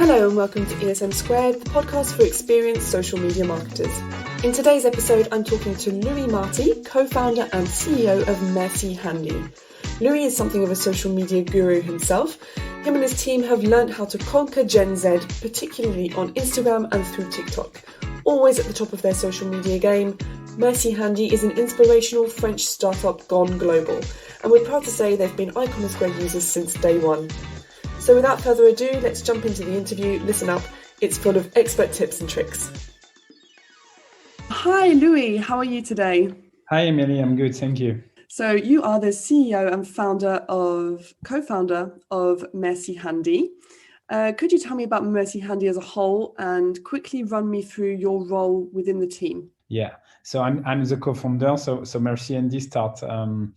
Hello and welcome to ESM Squared, the podcast for experienced social media marketers. In today's episode, I'm talking to Marty, co-founder and CEO of Merci Handy. Louis is something of a social media guru himself. Him and his team have learnt how to conquer Gen Z, particularly on Instagram and through TikTok. Always at the top of their social media game, Merci Handy is an inspirational French startup gone global, and we're proud to say they've been Icon Square users since day one. So without further ado, let's jump into the interview. Listen up, it's full of expert tips and tricks. Hi Louis, how are you today? Hi Emily, I'm good, thank you. So you are the CEO and co-founder of Merci Handy. Could you tell me about Merci Handy as a whole and quickly run me through your role within the team? Yeah, so I'm the co-founder. So Merci Handy started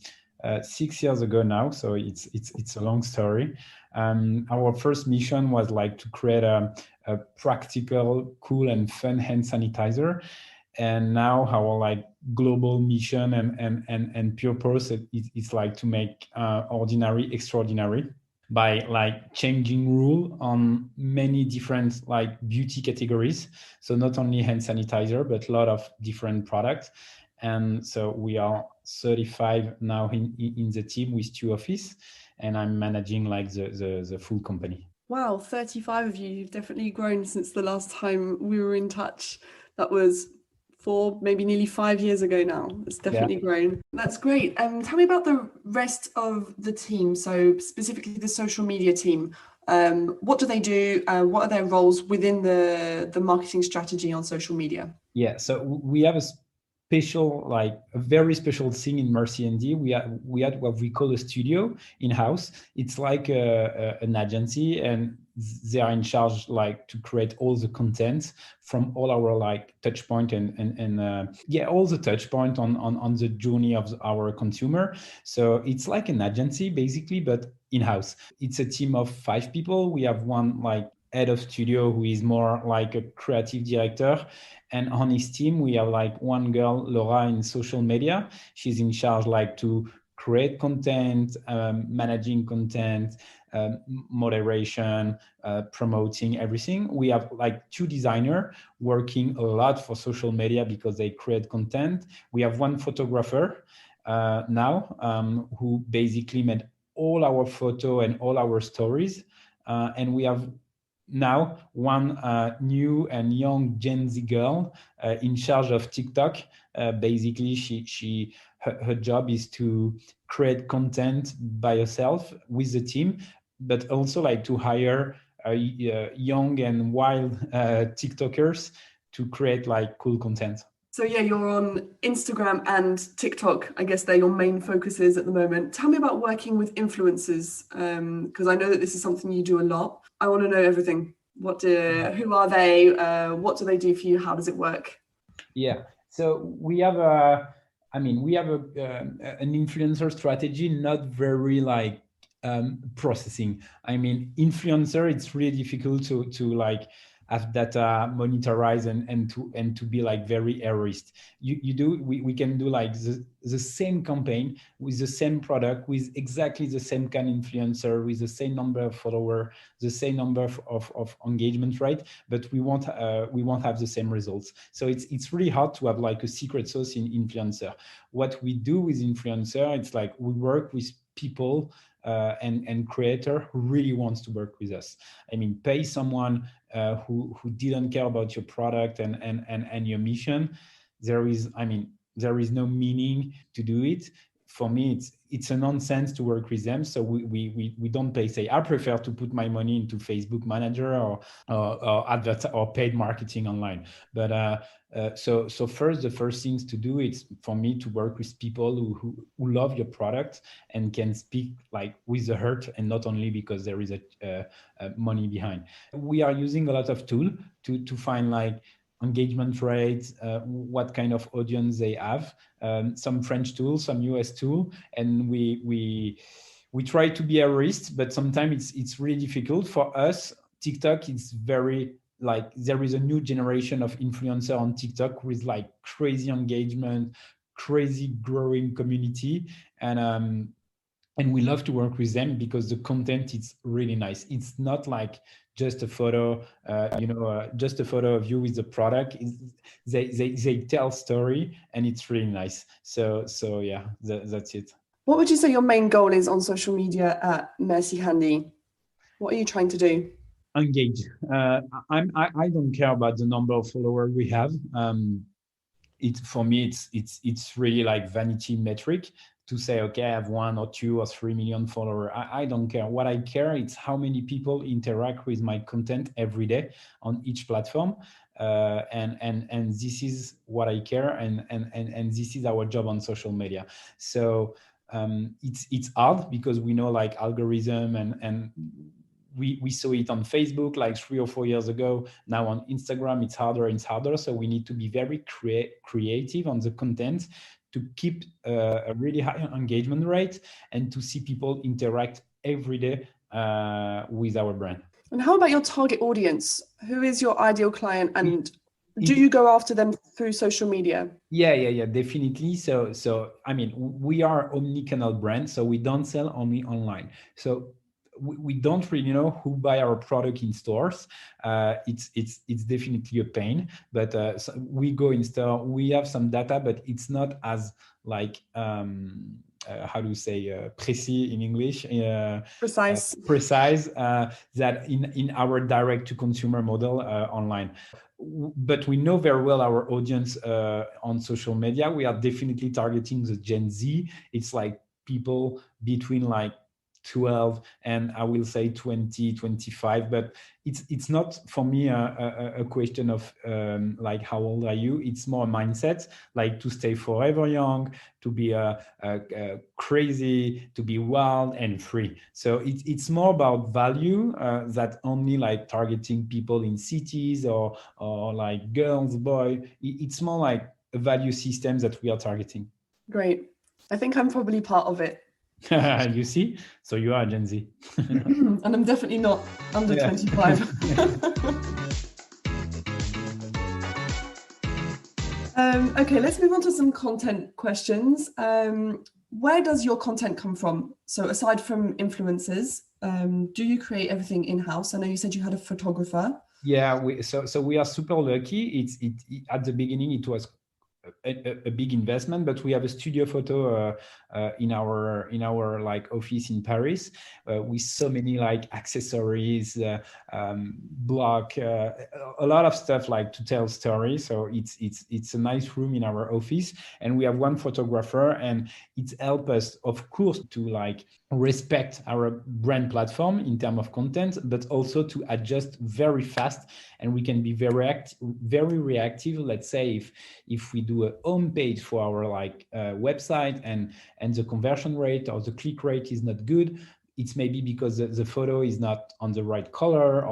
6 years ago now. So it's a long story. Our first mission was like to create a practical, cool, and fun hand sanitizer. And now our like global mission and purpose is like to make ordinary extraordinary by like changing rule on many different like beauty categories. So not only hand sanitizer, but a lot of different products. And so we are 35 now in the team with 2 offices, and I'm managing like the full company. Wow, 35 of you. You've definitely grown since the last time we were in touch. That was 4, maybe nearly 5 years ago now. It's definitely grown. That's great. Tell me about the rest of the team. So specifically the social media team. What do they do? What are their roles within the marketing strategy on social media? Yeah, so we have a very special thing in Merci Handy. We had what we call a studio in-house. It's like an agency, and they are in charge like to create all the content from all our like touch point and all the touch point on the journey of our consumer. So it's like an agency basically, but in-house. It's a team of 5 people. We have one like head of studio who is more like a creative director, and on his team we have like one girl, Laura, in social media. She's in charge like to create content, managing content, moderation, promoting everything. We have like 2 designers working a lot for social media because they create content. We have one photographer now who basically made all our photo and all our stories, and we have now one new and young Gen Z girl in charge of TikTok. Basically, her job is to create content by herself with the team, but also like to hire young and wild TikTokers to create like cool content. So yeah, you're on Instagram and TikTok. I guess they're your main focuses at the moment. Tell me about working with influencers, because I know that this is something you do a lot. I want to know everything. Who are they? What do they do for you? How does it work? Yeah, so we have an influencer strategy, not very like processing. I mean, influencer, it's really difficult to like have data monitorized and to be like very erased. We can do like the same campaign with the same product, with exactly the same kind of influencer, with the same number of followers, the same number of engagement rate, but we won't have the same results. So it's really hard to have like a secret sauce in influencer. What we do with influencer, it's like we work with people and creator who really wants to work with us. I mean, pay someone who didn't care about your product and your mission. There is no meaning to do it. For me, it's a nonsense to work with them. So we don't pay. Say, I prefer to put my money into Facebook Manager or advert or paid marketing online. But so the first things to do is for me to work with people who love your product and can speak like with the heart and not only because there is a money behind. We are using a lot of tool to find like engagement rates, what kind of audience they have, some French tools, some US tool, and we try to be a risk, but sometimes it's really difficult for us. TikTok is very like there is a new generation of influencer on TikTok with like crazy engagement, crazy growing community, and we love to work with them because the content is really nice. It's not like just a photo, just a photo of you with the product. They tell story, and it's really nice. So yeah, that's it. What would you say your main goal is on social media at Merci Handy? What are you trying to do? Engage. I don't care about the number of followers we have. For me, it's really like vanity metric to say, okay, I have 1 or 2 or 3 million followers. I don't care. What I care is how many people interact with my content every day on each platform. And this is what I care, and this is our job on social media. So it's hard because we know like algorithm, and we saw it on Facebook like 3 or 4 years ago. Now on Instagram, it's harder and it's harder. So we need to be very creative on the content to keep a really high engagement rate and to see people interact every day with our brand. And how about your target audience? Who is your ideal client, and do you go after them through social media? Yeah, definitely. So I mean, we are omni-channel brand, so we don't sell only online. So we don't really know who buy our product in stores. It's definitely a pain, but so we go in store. We have some data, but it's not as like how do you say précis in English? Precise that in our direct to consumer model online. But we know very well our audience on social media. We are definitely targeting the Gen Z. It's like people between like 12 and I will say 20, 25, but it's not for me a question of like how old are you. It's more a mindset, like to stay forever young, to be crazy, to be wild and free. So it's more about value that only like targeting people in cities or like girls, boy. It's more like a value system that we are targeting. Great. I think I'm probably part of it. You see? So you are Gen Z. And I'm definitely not under 25. Okay, let's move on to some content questions. Where does your content come from? So aside from influencers, do you create everything in-house? I know you said you had a photographer. Yeah, so we are super lucky. At the beginning, it was a big investment, but we have a studio photo in our like office in Paris with so many like accessories, block, a lot of stuff like to tell stories. So it's a nice room in our office, and we have one photographer, and it helps us, of course, to like respect our brand platform in terms of content, but also to adjust very fast, and we can be very reactive. Let's say if we do a home page for our like website and the conversion rate or the click rate is not good, it's maybe because the photo is not on the right color,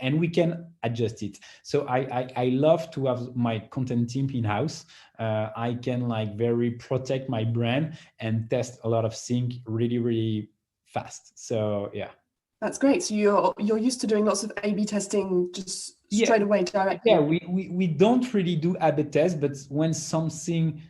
and we can adjust it. So I love to have my content team in-house. I can like very protect my brand and test a lot of things really fast. So yeah. That's great. So you're used to doing lots of A/B testing just straight away, directly. Yeah, we don't really do A/B tests, but when something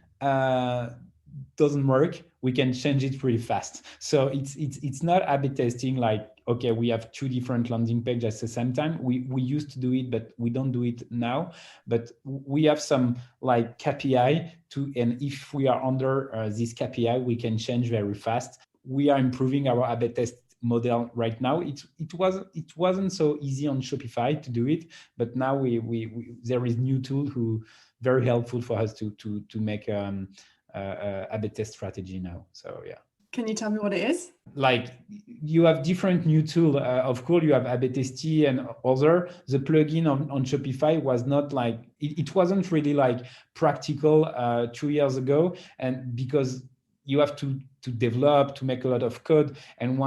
doesn't work, we can change it pretty fast. So it's not A/B testing like, okay, we have 2 different landing pages at the same time. We used to do it, but we don't do it now. But we have some like KPI and if we are under this KPI, we can change very fast. We are improving our A/B test model right now. It wasn't so easy on Shopify to do it, but now there is new tool who very helpful for us to make A/B test strategy now. So yeah. Can you tell me what it is? Like you have different new tool. Of course, you have A/B Testy and other. The plugin on Shopify was not like it wasn't really like practical 2 years ago, and because you have to develop, to make a lot of code. And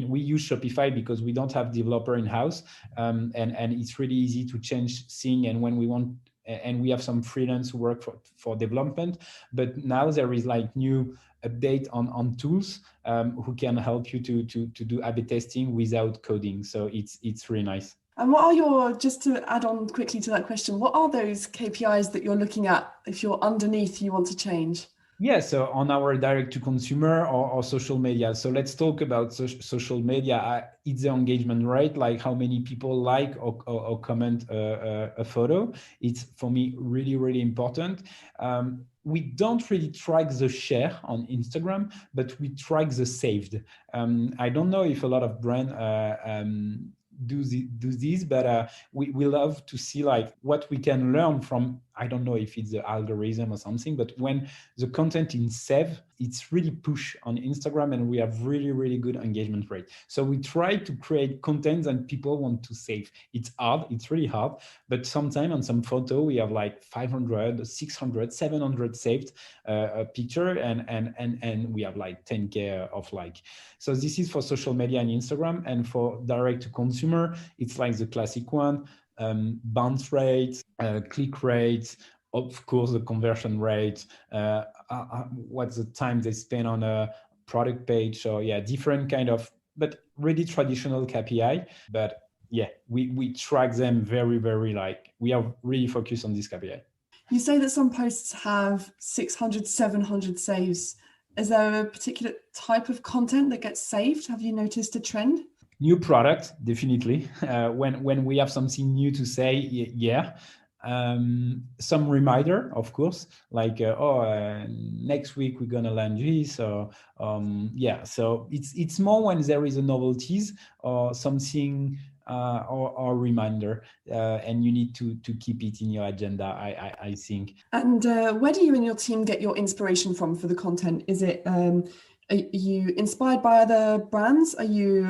we use Shopify because we don't have developer in-house, and it's really easy to change things. And when we want, and we have some freelance who work for development, but now there is like new update on tools who can help you to do A/B testing without coding. So it's really nice. And what are just to add on quickly to that question, what are those KPIs that you're looking at if you're underneath you want to change? Yeah, so on our direct to consumer or social media. So let's talk about social media. It's the engagement rate, like how many people like or comment a photo. It's for me really, really important. We don't really track the share on Instagram, but we track the saved. I don't know if a lot of brands do this, but we love to see like what we can learn from. I don't know if it's the algorithm or something, but when the content in save, it's really push on Instagram and we have really, really good engagement rate. So we try to create content that people want to save. It's hard, it's really hard, but sometimes on some photo we have like 500, 600, 700 saved a picture and we have like 10K of like. So this is for social media and Instagram, and for direct to consumer, it's like the classic one, bounce rates, click rates, of course the conversion rate, what's the time they spend on a product page. So yeah, different kind of, but really traditional KPI. But yeah, we track them very, very, like we are really focused on this KPI. You say that some posts have 600, 700 saves. Is there a particular type of content that gets saved? Have you noticed a trend? New product, definitely. When we have something new to say, yeah. Some reminder, of course, like next week we're gonna launch this. So yeah, so it's more when there is a novelties or something or reminder, and you need to keep it in your agenda. I think. And where do you and your team get your inspiration from for the content? Is it are you inspired by other brands? Are you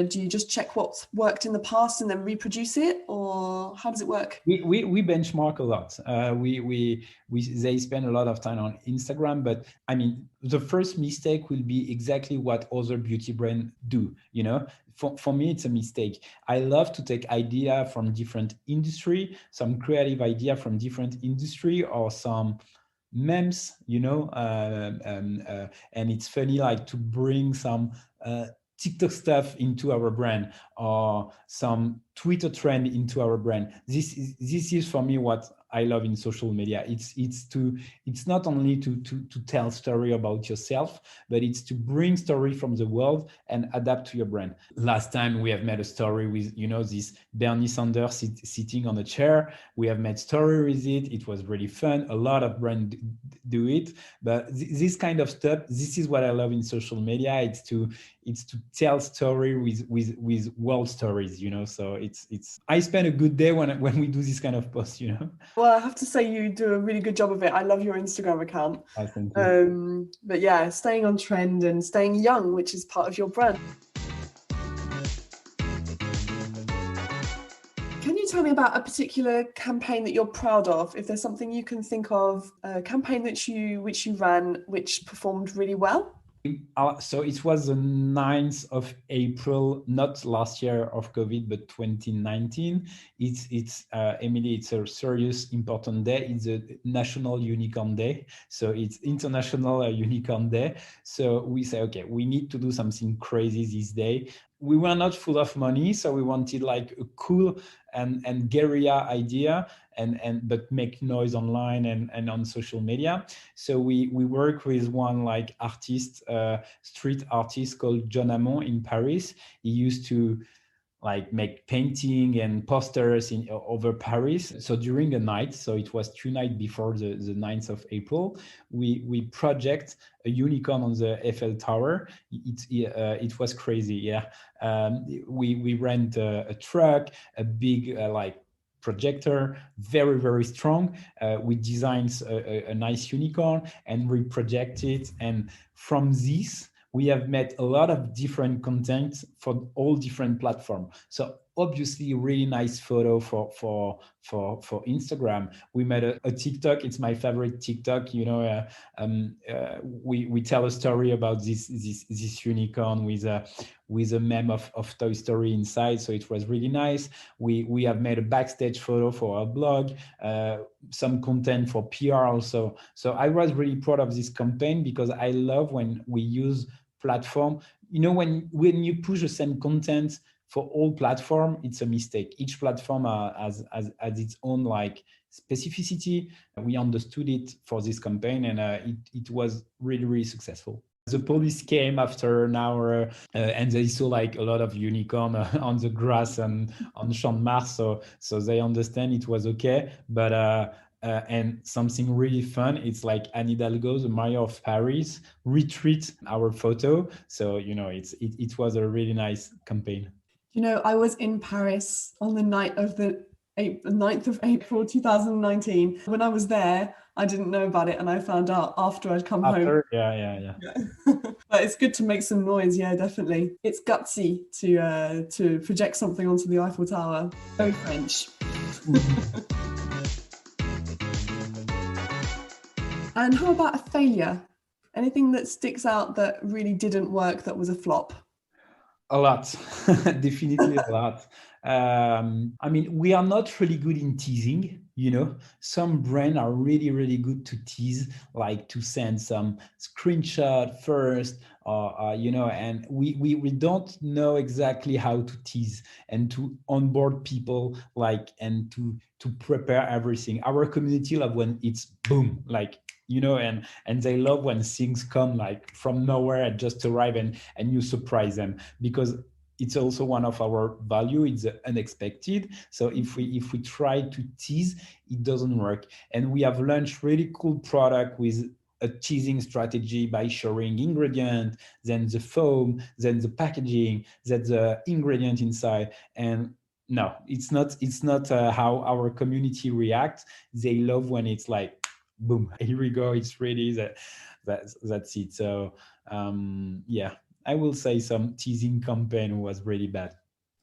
do you just check what's worked in the past and then reproduce it, or how does it work? We benchmark a lot. They spend a lot of time on Instagram, but I mean, the first mistake will be exactly what other beauty brands do. You know, for me, it's a mistake. I love to take idea from different industry, some creative idea from different industry, or some memes, and it's funny like to bring some TikTok stuff into our brand or some Twitter trend into our brand. This is for me what I love in social media. It's not only to tell story about yourself, but it's to bring story from the world and adapt to your brand. Last time we have made a story with this Bernie Sanders sitting on a chair. We have made story with it. It was really fun. A lot of brands do it, but this kind of stuff. This is what I love in social media. It's to tell story with world stories. So it's. I spend a good day when we do this kind of post. Well, I have to say you do a really good job of it. I love your Instagram account. Thank you. But yeah, staying on trend and staying young, which is part of your brand. Can you tell me about a particular campaign that you're proud of? If there's something you can think of, a campaign which you ran, which performed really well? So it was the 9th of April, not last year of COVID, but 2019. It's Emily, it's a serious important day. It's a National Unicorn Day. So it's International Unicorn Day. So we say, okay, we need to do something crazy this day. We were not full of money, so we wanted like a cool and guerrilla idea, but make noise online and on social media. So we work with one like artist, street artist called John Amon in Paris. He used to like make painting and posters over Paris. So during a night, so it was 2 nights before the 9th of April, we project a unicorn on the Eiffel Tower. It was crazy, yeah. We rent a truck, a big like projector, very, very strong. We designed a nice unicorn and we project it. And from this, we have made a lot of different content for all different platforms. So obviously, really nice photo for Instagram. We made a TikTok. It's my favorite TikTok. We tell a story about this unicorn with a meme of Toy Story inside. So it was really nice. We have made a backstage photo for our blog, some content for PR also. So I was really proud of this campaign because I love when we use platform. When you push the same content for all platform, it's a mistake. Each platform has its own like specificity. We understood it for this campaign, and it was really, really successful. The police came after an hour, and they saw like a lot of unicorn on the grass and on Champ de Mars, so they understand it was okay. But and something really fun, it's like Anne Hidalgo, the mayor of Paris, retweet our photo. So it was a really nice campaign. I was in Paris on the night of the 9th of April 2019. When I was there, I didn't know about it, and I found out after I'd come home. Yeah. But it's good to make some noise, yeah, definitely. It's gutsy to project something onto the Eiffel Tower. Very French. And how about a failure? Anything that sticks out that really didn't work, that was a flop? A lot, definitely a lot. I mean, we are not really good in teasing. Some brands are really, really good to tease, like to send some screenshot first, and we don't know exactly how to tease and to onboard people, and to prepare everything. Our community love when it's boom, and they love when things come like from nowhere and just arrive and you surprise them, because it's also one of our value. It's unexpected. So if we try to tease, it doesn't work. And we have launched really cool product with a teasing strategy by showing ingredient, then the foam, then the packaging, then the ingredient inside. And no, it's not how our community reacts. They love when it's like, boom, here we go, it's ready. That's it. So yeah, I will say some teasing campaign was really bad.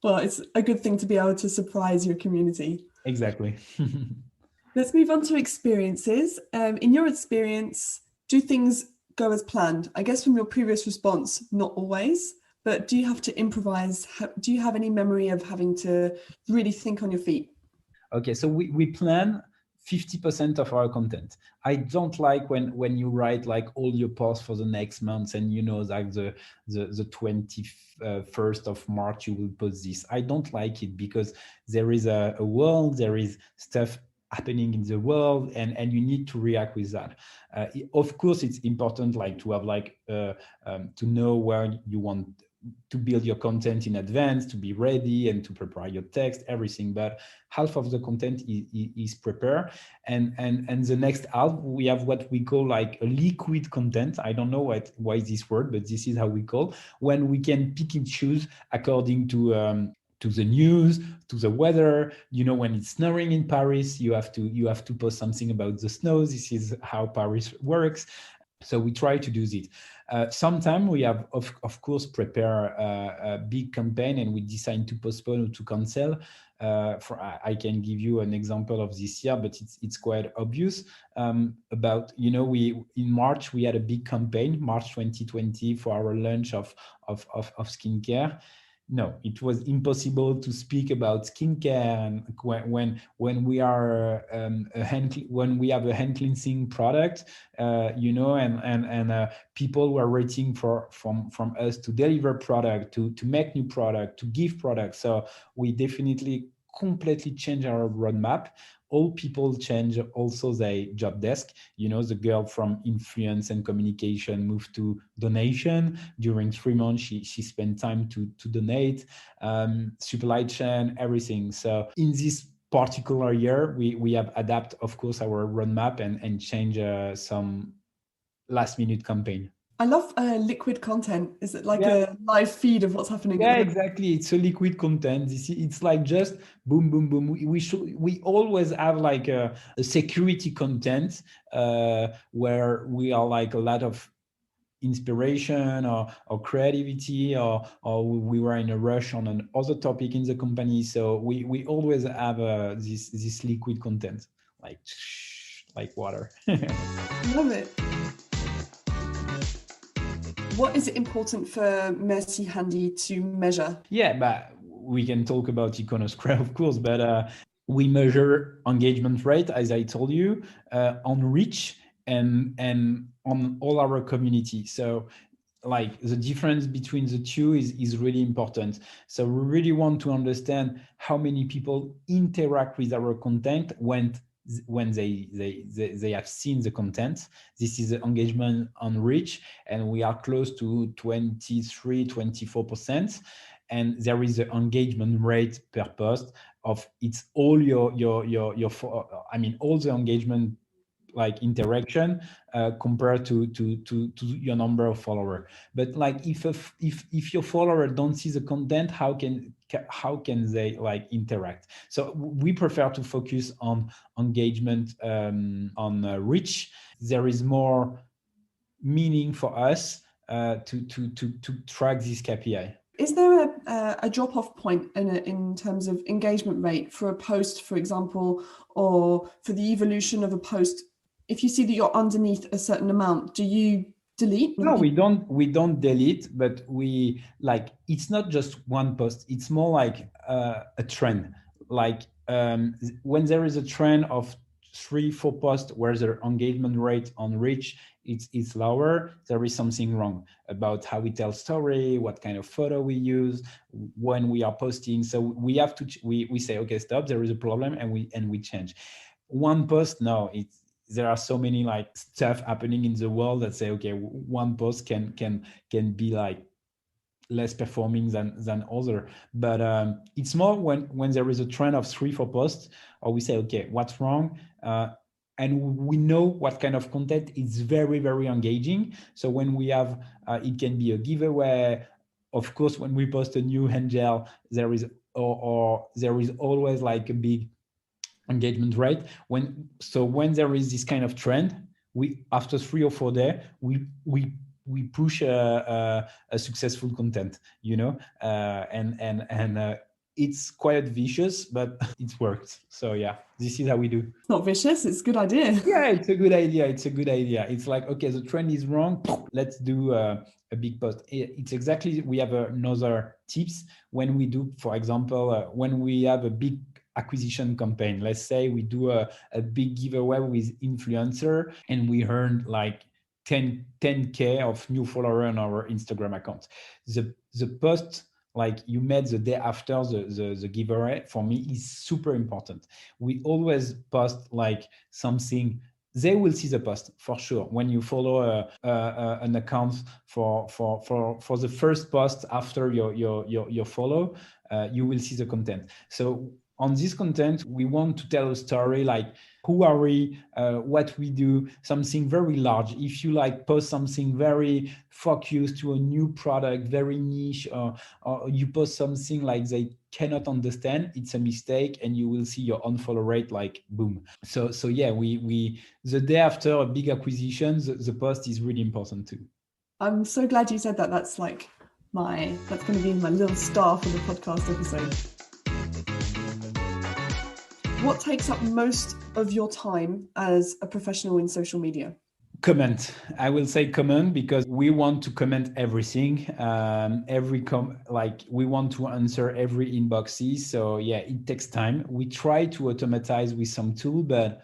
Well, it's a good thing to be able to surprise your community. Exactly. Let's move on to experiences. In your experience, do things go as planned? I guess from your previous response, not always, but do you have to improvise? Do you have any memory of having to really think on your feet? Okay, so we plan 50% of our content. I don't like when you write like all your posts for the next month and like the 21st of March you will post this. I don't like it, because there is a world, there is stuff happening in the world, and you need to react with that. Of course, it's important like to have to know where you want to build your content in advance, to be ready and to prepare your text, everything. But half of the content is prepared, and the next half we have what we call like a liquid content. I don't know why this word, but this is how we call, when we can pick and choose according to the news, to the weather. When it's snowing in Paris, you have to post something about the snow. This is how Paris works. So we try to do this. Sometimes we have, of course, prepare a big campaign and we decide to postpone or to cancel. I can give you an example of this year, but it's quite obvious. About in March we had a big campaign, March 2020, for our launch of skincare. No, it was impossible to speak about skincare, and when we are when we have a hand cleansing product, and people were waiting from us to deliver product, to make new product, to give product. So we definitely completely change our roadmap. All people change also their job desk. The girl from influence and communication moved to donation. During 3 months, she spent time to donate, supply chain, everything. So in this particular year, we have adapt, of course, our roadmap and change some last minute campaign. I love liquid content. Is it like a live feed of what's happening? Yeah, exactly. It's a liquid content. It's like just boom, boom, boom. We always have like a security content where we are like a lot of inspiration or creativity, or we were in a rush on another topic in the company. So we always have this liquid content, like water. Love it. What is it important for Merci Handy to measure? Yeah, but we can talk about Iconosquare, of course, but we measure engagement rate, as I told you, on reach and on all our community. So like the difference between the two is really important. So we really want to understand how many people interact with our content when they have seen the content. This is the engagement on reach, and we are close to 23-24%. And there is the engagement rate per post of it's all your I mean all the engagement like interaction compared to your number of followers. But like if your follower don't see the content, how can they like interact? So we prefer to focus on engagement, on reach. There is more meaning for us to track this KPI. Is there a drop-off point in terms of engagement rate for a post, for example, or for the evolution of a post? If you see that you're underneath a certain amount, do you delete? No, we don't delete, but we like, it's not just one post. It's more like a trend. Like when there is a trend of 3-4 posts where the engagement rate on reach it's lower, there is something wrong about how we tell story, what kind of photo we use when we are posting. So we have to we say, okay, stop, there is a problem, and we change. One post, no, there are so many like stuff happening in the world that say, okay, one post can be like less performing than other. But it's more when there is a trend of 3-4 posts, or we say, okay, what's wrong? And we know what kind of content is very, very engaging. So when we have, it can be a giveaway. Of course, when we post a new hand gel, there is or there is always like a big engagement rate. When there is this kind of trend, we after 3 or 4 days, we push a successful content, and it's quite vicious, but it works. So yeah, this is how we do. It's not vicious, it's a good idea. Yeah, it's a good idea. It's like, okay, the trend is wrong, let's do a big post. It's exactly, we have another tips when we do, for example, when we have a big acquisition campaign. Let's say we do a big giveaway with influencer, and we earn like 10K of new follower on our Instagram account. The post like you made the day after the giveaway, for me, is super important. We always post like something. They will see the post for sure. When you follow an account for the first post after your follow, you will see the content. So on this content, we want to tell a story like who are we, what we do, something very large. If you like post something very focused to a new product, very niche, or you post something like they cannot understand, it's a mistake, and you will see your unfollow rate like boom. So yeah, we the day after a big acquisition, the post is really important too. I'm so glad you said that. That's going to be my little star for the podcast episode. What takes up most of your time as a professional in social media? Comment. I will say comment because we want to comment everything. We want to answer every inboxes. So yeah, it takes time. We try to automatize with some tool, but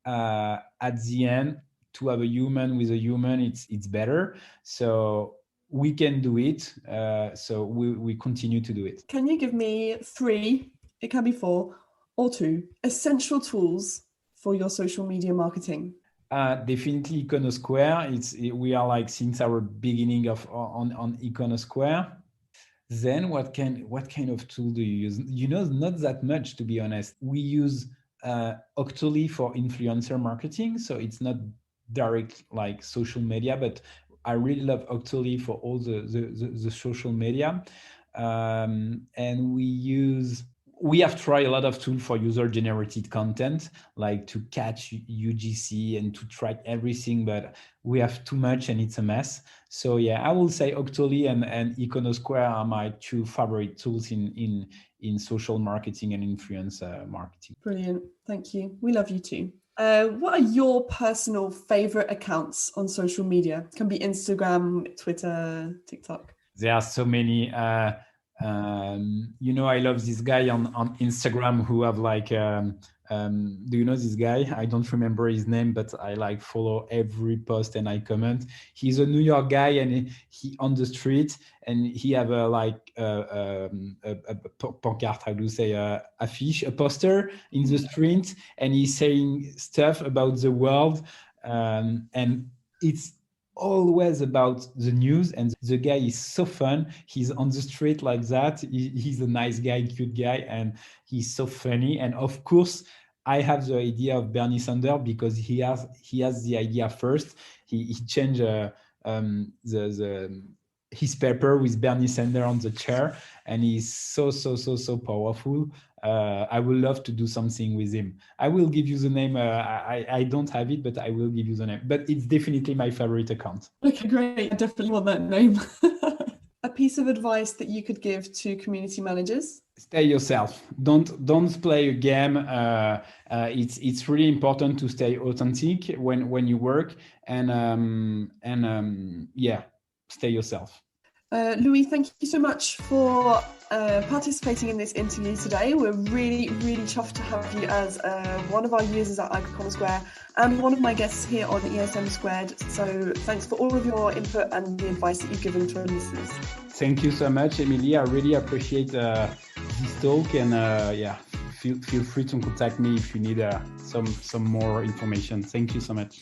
at the end, to have a human with a human, it's better. So we can do it. So we continue to do it. Can you give me 3, it can be 4 or 2, essential tools for your social media marketing? Definitely Iconosquare. We are like since our beginning on Iconosquare. Then what kind of tool do you use? Not that much, to be honest. We use Octoly for influencer marketing, so it's not direct like social media, but I really love Octoly for all the social media. And we have tried a lot of tools for user-generated content, like to catch UGC and to track everything, but we have too much and it's a mess. So yeah, I will say Octoly and Iconosquare are my 2 favorite tools in social marketing and influence marketing. Brilliant. Thank you. We love you too. What are your personal favorite accounts on social media? It can be Instagram, Twitter, TikTok. There are so many. I love this guy on Instagram who have like Do you know this guy? I don't remember his name, but I like follow every post and I comment. He's a New York guy, and he on the street, and he have a pancarte, how do you say, affiche, a poster in the street, and he's saying stuff about the world, and it's always about the news, and the guy is so fun. He's on the street like that. He's a nice guy, cute guy, and he's so funny. And of course, I have the idea of Bernie Sanders because he has the idea first. He changed his paper with Bernie Sanders on the chair, and he's so powerful. I would love to do something with him. I will give you the name. I don't have it, but I will give you the name. But it's definitely my favorite account. Okay, great. I definitely want that name. A piece of advice that you could give to community managers? Stay yourself. Don't play a game. It's really important to stay authentic when you work, and stay yourself. Louis, thank you so much for participating in this interview today. We're really chuffed to have you as one of our users at Icon Square and one of my guests here on ESM Squared. So thanks for all of your input and the advice that you've given to our listeners. Thank you so much, Emilie. I really appreciate this talk, and feel free to contact me if you need some more information. Thank you so much.